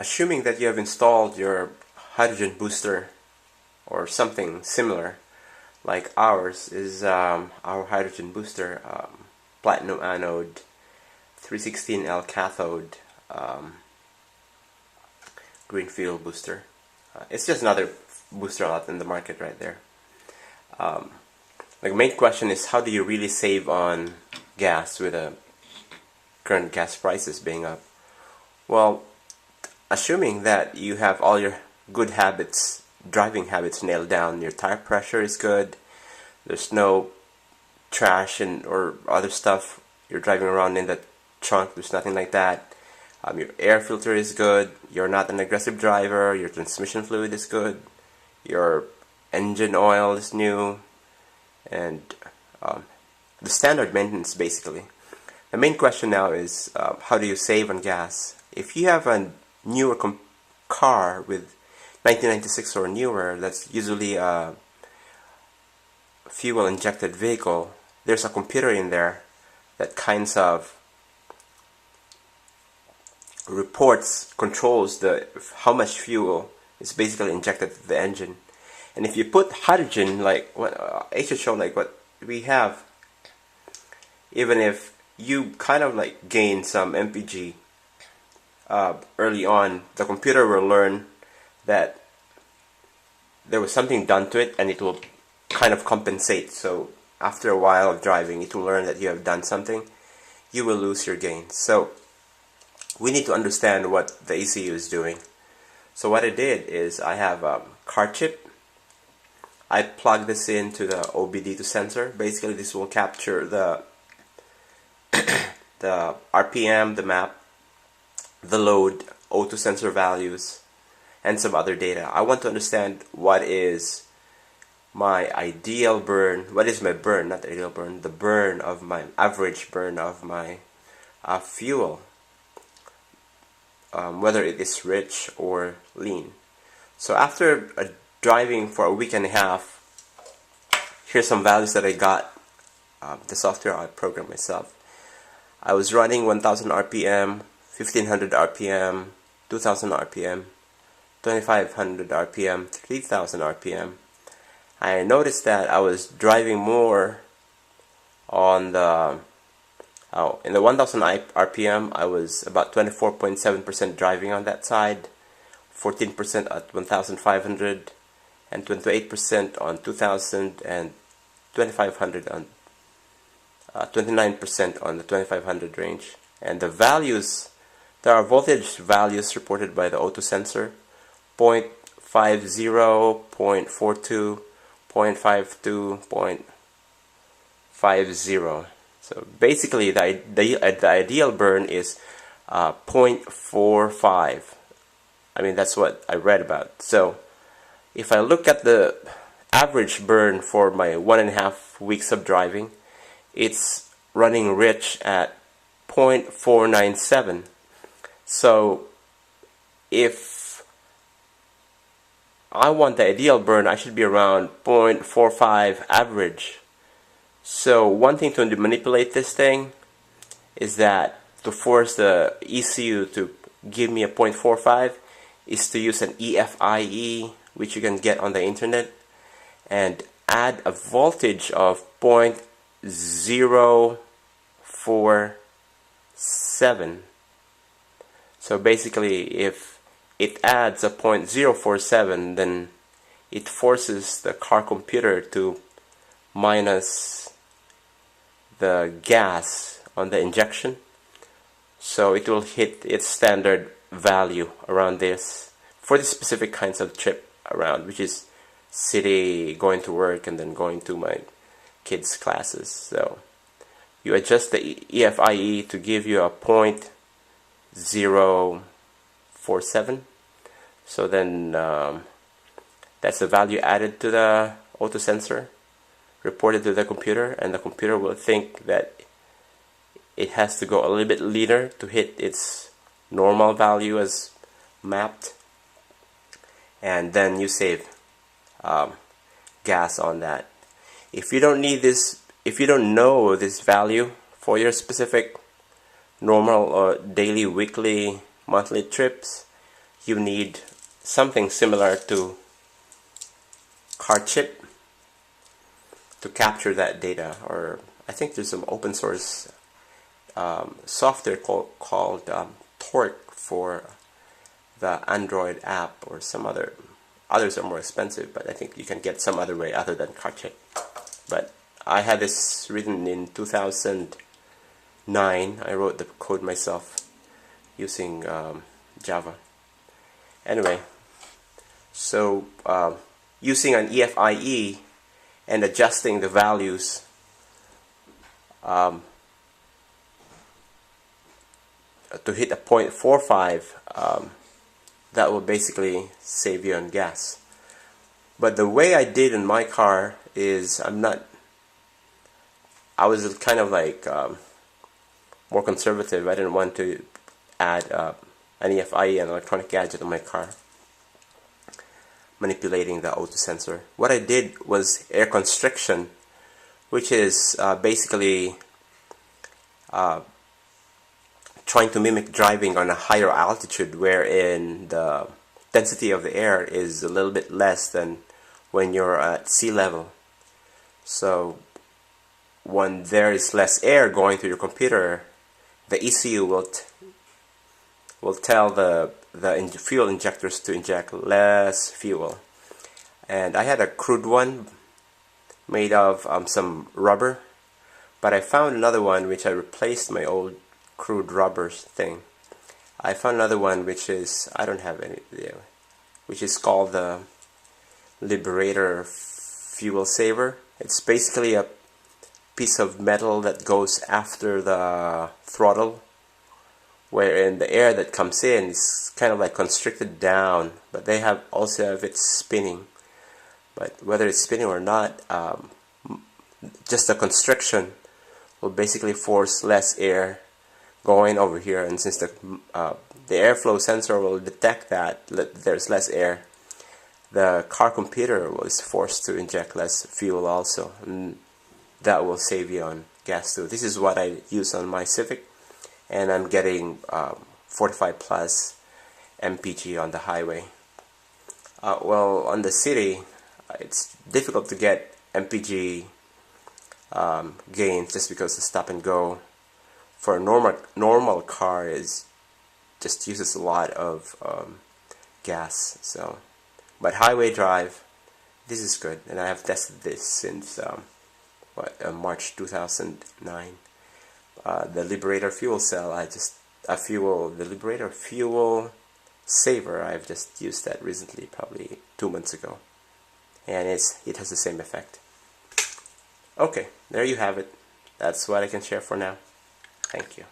Assuming that you have installed your hydrogen booster or something similar, like ours is our hydrogen booster, platinum anode, 316L cathode, green fuel booster. It's just another booster out in the market right there. The main question is, how do you really save on gas with the current gas prices being up? Well, assuming that you have all your good habits, driving habits nailed down, your tire pressure is good, there's no trash and or other stuff you're driving around in the trunk, there's nothing like that. Your air filter is good, you're not an aggressive driver, your transmission fluid is good, your engine oil is new, and the standard maintenance basically. The main question now is, how do you save on gas? If you have a newer car with 1996 or newer, that's usually a fuel injected vehicle, there's a computer in there that kinds of controls how much fuel is basically injected to the engine. And if you put hydrogen, like what I should show, like what we have, even if you kind of like gain some MPG early on, the computer will learn that there was something done to it and it will kind of compensate. So after a while of driving, it will learn that you have done something, you will lose your gain. So we need to understand what the ECU is doing. So what I did is, I have a car chip. I plug this into the OBD2 sensor. Basically this will capture the the RPM, the map, the load, O2 sensor values, and some other data. I want to understand what is my ideal burn, what is my burn, not the ideal burn, the burn of my average burn of my fuel, whether it is rich or lean. So after driving for a week and a half, here's some values that I got. The software I programmed myself. I was running 1000 RPM, 1500 RPM, 2000 RPM, 2500 RPM, 3000 RPM. I noticed that I was driving more on the in the 1000 RPM. I was about 24.7% driving on that side, 14% at 1500, and 28% on 2000, and 2500 on 29% on the 2500 range. And the values, there are voltage values reported by the O2 sensor: 0.50, 0.42, 0.52, 0.50. So basically the ideal burn is 0.45. I mean, that's what I read about. So if I look at the average burn for my 1.5 weeks of driving, it's running rich at 0.497. So if I want the ideal burn, I should be around 0.45 average. So one thing to manipulate this thing is that to force the ECU to give me a 0.45 is to use an EFIE, which you can get on the internet, and add a voltage of 0.047. So basically, if it adds a 0.047, then it forces the car computer to minus the gas on the injection, so it will hit its standard value around this for the specific kinds of trip around, which is city, going to work, and then going to my kids' classes. So you adjust the EFIE to give you a 0.047. So then that's the value added to the auto sensor, reported to the computer, and the computer will think that it has to go a little bit leaner to hit its normal value as mapped, and then you save gas on that. If you don't need this, if you don't know this value for your specific normal or daily, weekly, monthly trips, you need something similar to car chip to capture that data. Or I think there's some open source software called Torque for the Android app, or some others are more expensive, but I think you can get some other way other than car chip. But I had this written in 2009. I wrote the code myself using Java. Anyway, so using an EFIE and adjusting the values to hit a 0.45, that will basically save you on gas. But the way I did in my car is I was kind of like more conservative. I didn't want to add an EFIE, an electronic gadget, in my car, manipulating the O2 sensor. What I did was air constriction, which is basically trying to mimic driving on a higher altitude, wherein the density of the air is a little bit less than when you're at sea level. So when there is less air going through your computer, the ECU will tell the fuel injectors to inject less fuel. And I had a crude one made of some rubber, but I found another one which I replaced my old crude rubber thing. I found another one which is, I don't have any video, which is called the Liberator Fuel Saver. It's basically a piece of metal that goes after the throttle, wherein the air that comes in is kind of like constricted down, but they also have it spinning. But whether it's spinning or not, just the constriction will basically force less air going over here, and since the airflow sensor will detect that there's less air, the car computer is forced to inject less fuel also, and that will save you on gas too. This is what I use on my Civic, and I'm getting 45 plus mpg on the highway. Well, on the city, it's difficult to get mpg gains just because the stop and go for a normal car just uses a lot of gas. So, but highway drive, this is good, and I have tested this since March 2009. The Liberator Fuel Cell, the Liberator Fuel Saver, I've just used that recently, probably 2 months ago, and it has the same effect. Okay, there you have it. That's what I can share for now. Thank you.